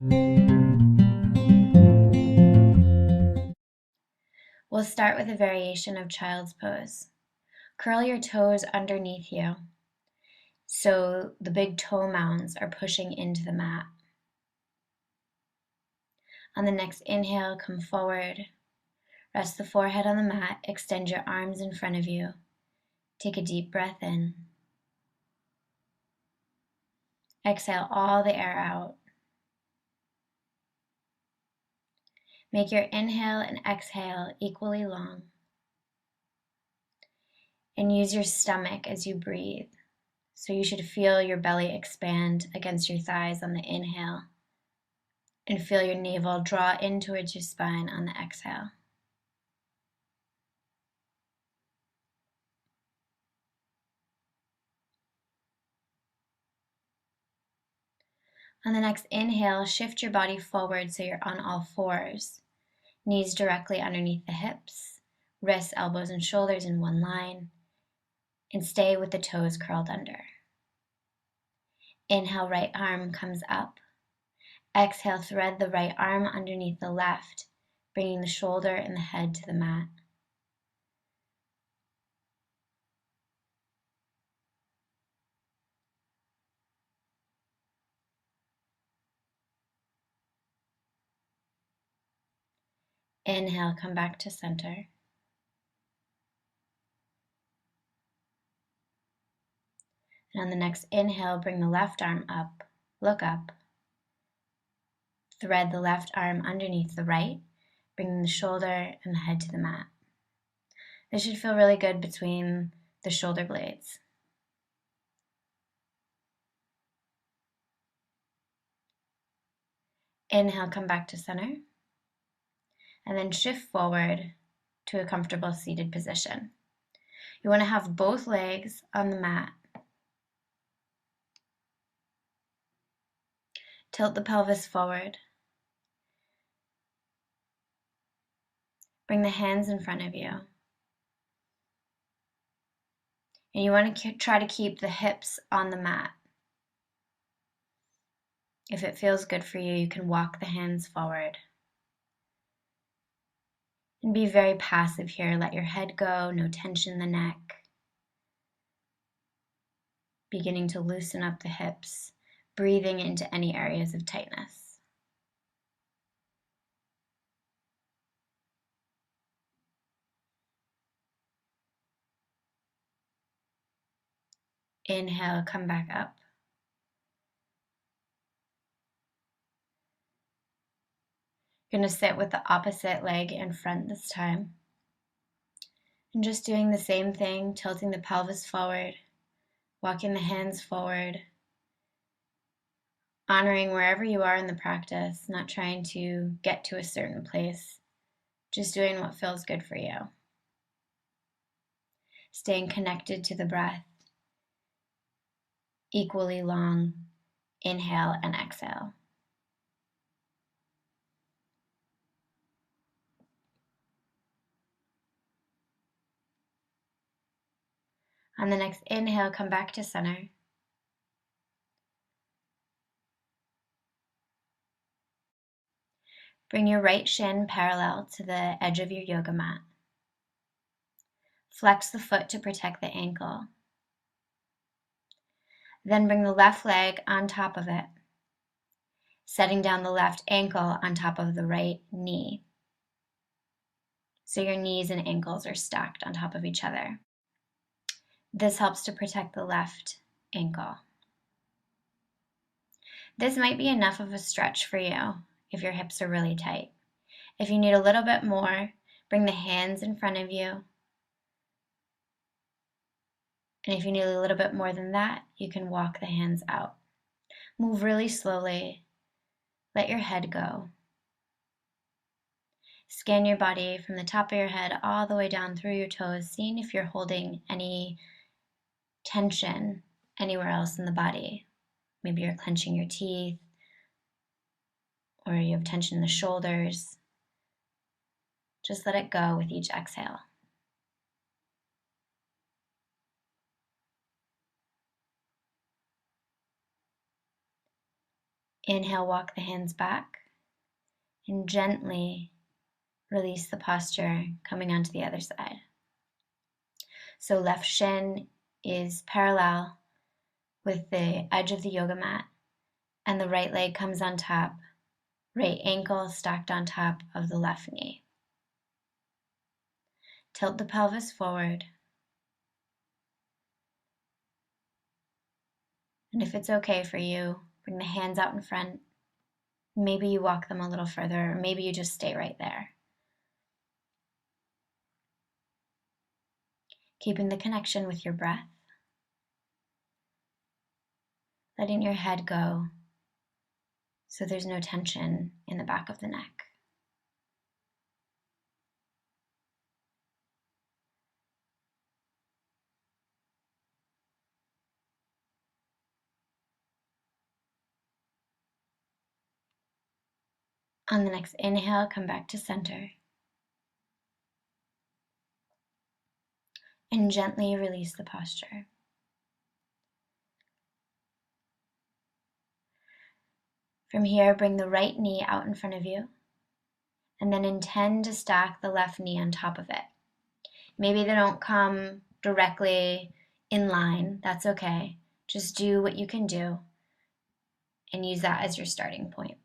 We'll start with a variation of child's pose. Curl your toes underneath you so the big toe mounds are pushing into the mat. On the next inhale, come forward. Rest the forehead on the mat. Extend your arms in front of you. Take a deep breath in. Exhale all the air out. Make your inhale and exhale equally long. And use your stomach as you breathe. So you should feel your belly expand against your thighs on the inhale. And feel your navel draw in towards your spine on the exhale. On the next inhale, shift your body forward so you're on all fours. Knees directly underneath the hips, wrists, elbows, and shoulders in one line, and stay with the toes curled under. Inhale, right arm comes up. Exhale, thread the right arm underneath the left, bringing the shoulder and the head to the mat. Inhale, come back to center. And on the next inhale, bring the left arm up, look up. Thread the left arm underneath the right, bringing the shoulder and the head to the mat. This should feel really good between the shoulder blades. Inhale, come back to center. And then shift forward to a comfortable seated position. You want to have both legs on the mat. Tilt the pelvis forward. Bring the hands in front of you. And you want to try to keep the hips on the mat. If it feels good for you, you can walk the hands forward. And be very passive here. Let your head go, no tension in the neck. Beginning to loosen up the hips, breathing into any areas of tightness. Inhale, come back up. You're going to sit with the opposite leg in front this time. And just doing the same thing, tilting the pelvis forward, walking the hands forward, honoring wherever you are in the practice, not trying to get to a certain place, just doing what feels good for you. Staying connected to the breath, equally long, inhale and exhale. On the next inhale, come back to center. Bring your right shin parallel to the edge of your yoga mat. Flex the foot to protect the ankle. Then bring the left leg on top of it, setting down the left ankle on top of the right knee. So your knees and ankles are stacked on top of each other. This helps to protect the left ankle. This might be enough of a stretch for you if your hips are really tight. If you need a little bit more, bring the hands in front of you. And if you need a little bit more than that, you can walk the hands out. Move really slowly. Let your head go. Scan your body from the top of your head all the way down through your toes, seeing if you're holding any tension anywhere else in the body. Maybe you're clenching your teeth, or you have tension in the shoulders. Just let it go with each exhale. Inhale, walk the hands back, and gently release the posture, coming onto the other side. So left shin is parallel with the edge of the yoga mat, and the right leg comes on top, right ankle stacked on top of the left knee. Tilt the pelvis forward. And if it's okay for you, bring the hands out in front. Maybe you walk them a little further, or maybe you just stay right there. Keeping the connection with your breath. Letting your head go so there's no tension in the back of the neck. On the next inhale, come back to center. And gently release the posture. From here, bring the right knee out in front of you, and then intend to stack the left knee on top of it. Maybe they don't come directly in line, that's okay. Just do what you can do and use that as your starting point.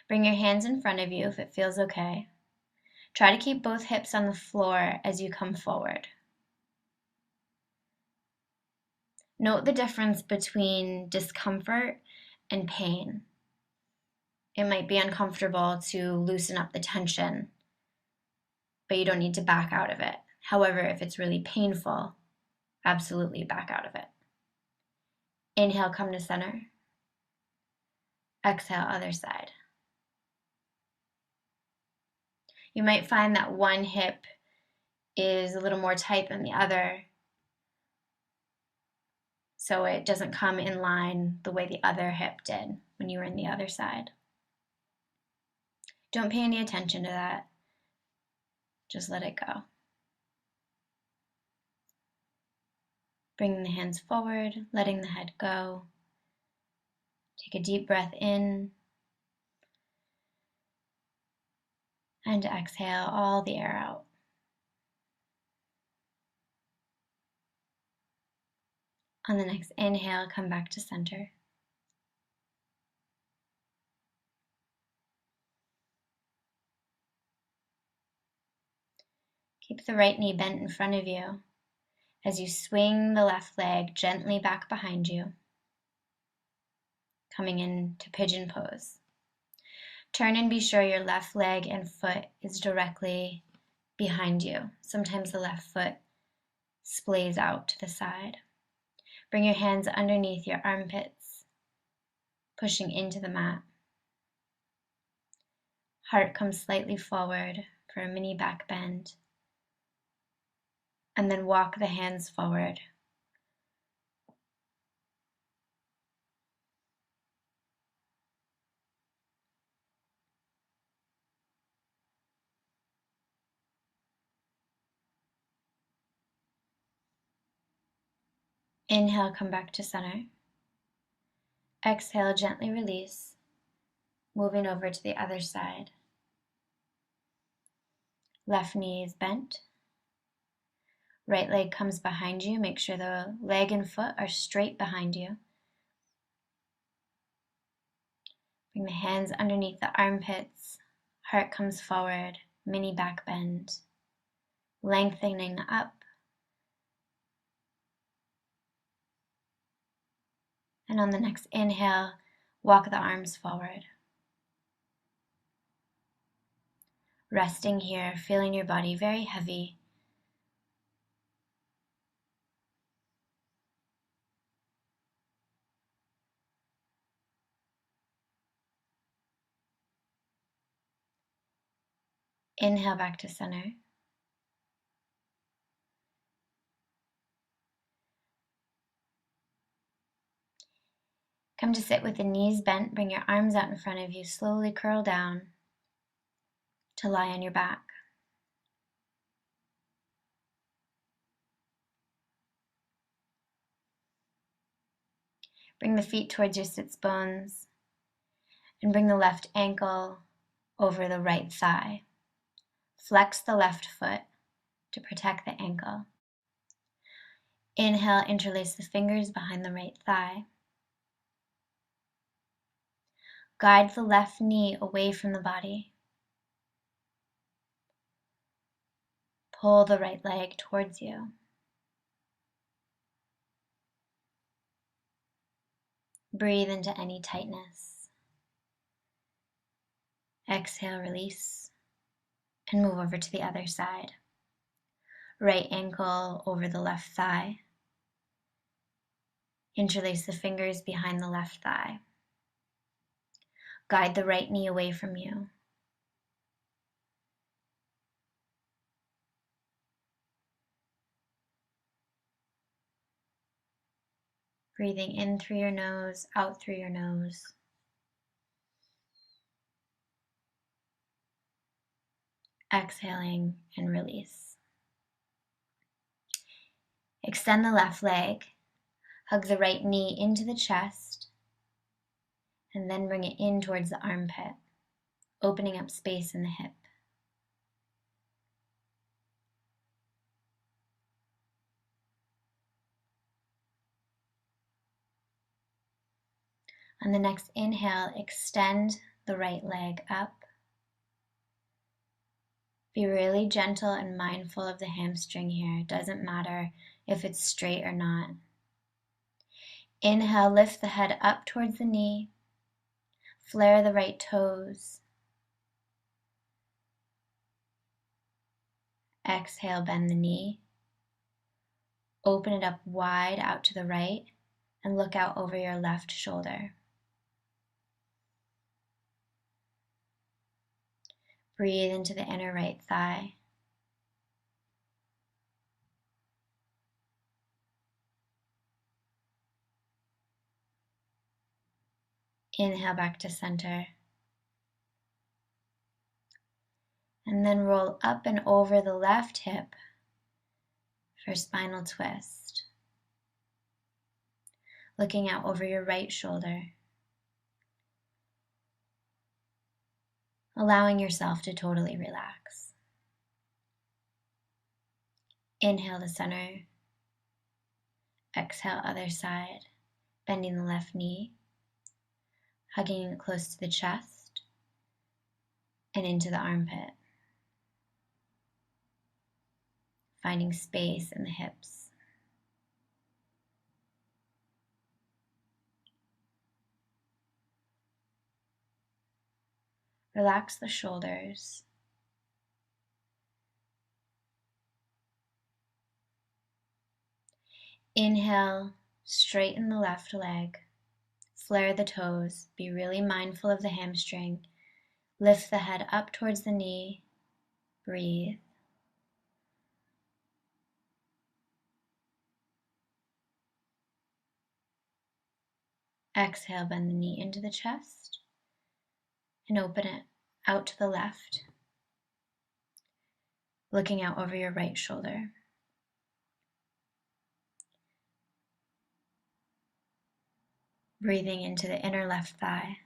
Bring your hands in front of you if it feels okay. Try to keep both hips on the floor as you come forward. Note the difference between discomfort and pain. It might be uncomfortable to loosen up the tension, but you don't need to back out of it. However, if it's really painful, absolutely back out of it. Inhale, come to center. Exhale, other side. You might find that one hip is a little more tight than the other, so it doesn't come in line the way the other hip did when you were in the other side. Don't pay any attention to that. Just let it go. Bringing the hands forward, letting the head go. Take a deep breath in. And exhale all the air out. On the next inhale, come back to center. Keep the right knee bent in front of you as you swing the left leg gently back behind you, coming into pigeon pose. Turn and be sure your left leg and foot is directly behind you. Sometimes the left foot splays out to the side. Bring your hands underneath your armpits, pushing into the mat. Heart comes slightly forward for a mini back bend. And then walk the hands forward. Inhale, come back to center. Exhale, gently release, moving over to the other side. Left knee is bent. Right leg comes behind you. Make sure the leg and foot are straight behind you. Bring the hands underneath the armpits. Heart comes forward, mini back bend. Lengthening up. And on the next inhale, walk the arms forward. Resting here, feeling your body very heavy. Inhale back to center. Come to sit with the knees bent. Bring your arms out in front of you. Slowly curl down to lie on your back. Bring the feet towards your sits bones. And bring the left ankle over the right thigh. Flex the left foot to protect the ankle. Inhale, interlace the fingers behind the right thigh. Guide the left knee away from the body. Pull the right leg towards you. Breathe into any tightness. Exhale, release, and move over to the other side. Right ankle over the left thigh. Interlace the fingers behind the left thigh. Guide the right knee away from you. Breathing in through your nose, out through your nose. Exhaling and release. Extend the left leg. Hug the right knee into the chest. And then bring it in towards the armpit, opening up space in the hip. On the next inhale, extend the right leg up. Be really gentle and mindful of the hamstring here. It doesn't matter if it's straight or not. Inhale, lift the head up towards the knee. Flare the right toes. Exhale, bend the knee. Open it up wide out to the right and look out over your left shoulder. Breathe into the inner right thigh. Inhale back to center. And then roll up and over the left hip for spinal twist. Looking out over your right shoulder. Allowing yourself to totally relax. Inhale to center. Exhale, other side. Bending the left knee. Hugging it close to the chest and into the armpit. Finding space in the hips. Relax the shoulders. Inhale, straighten the left leg. Flare the toes. Be really mindful of the hamstring. Lift the head up towards the knee. Breathe. Exhale, bend the knee into the chest and open it out to the left, looking out over your right shoulder. Breathing into the inner left thigh.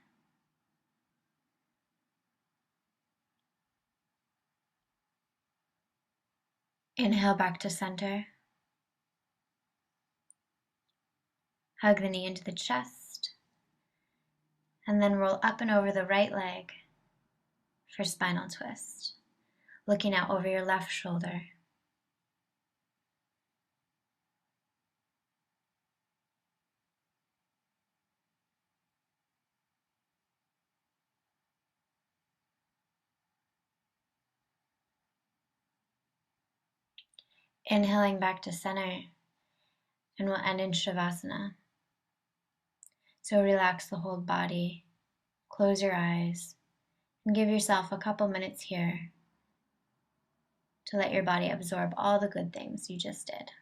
Inhale back to center. Hug the knee into the chest. And then roll up and over the right leg for spinal twist. Looking out over your left shoulder. Inhaling back to center, and we'll end in Shavasana. So relax the whole body, close your eyes, and give yourself a couple minutes here to let your body absorb all the good things you just did.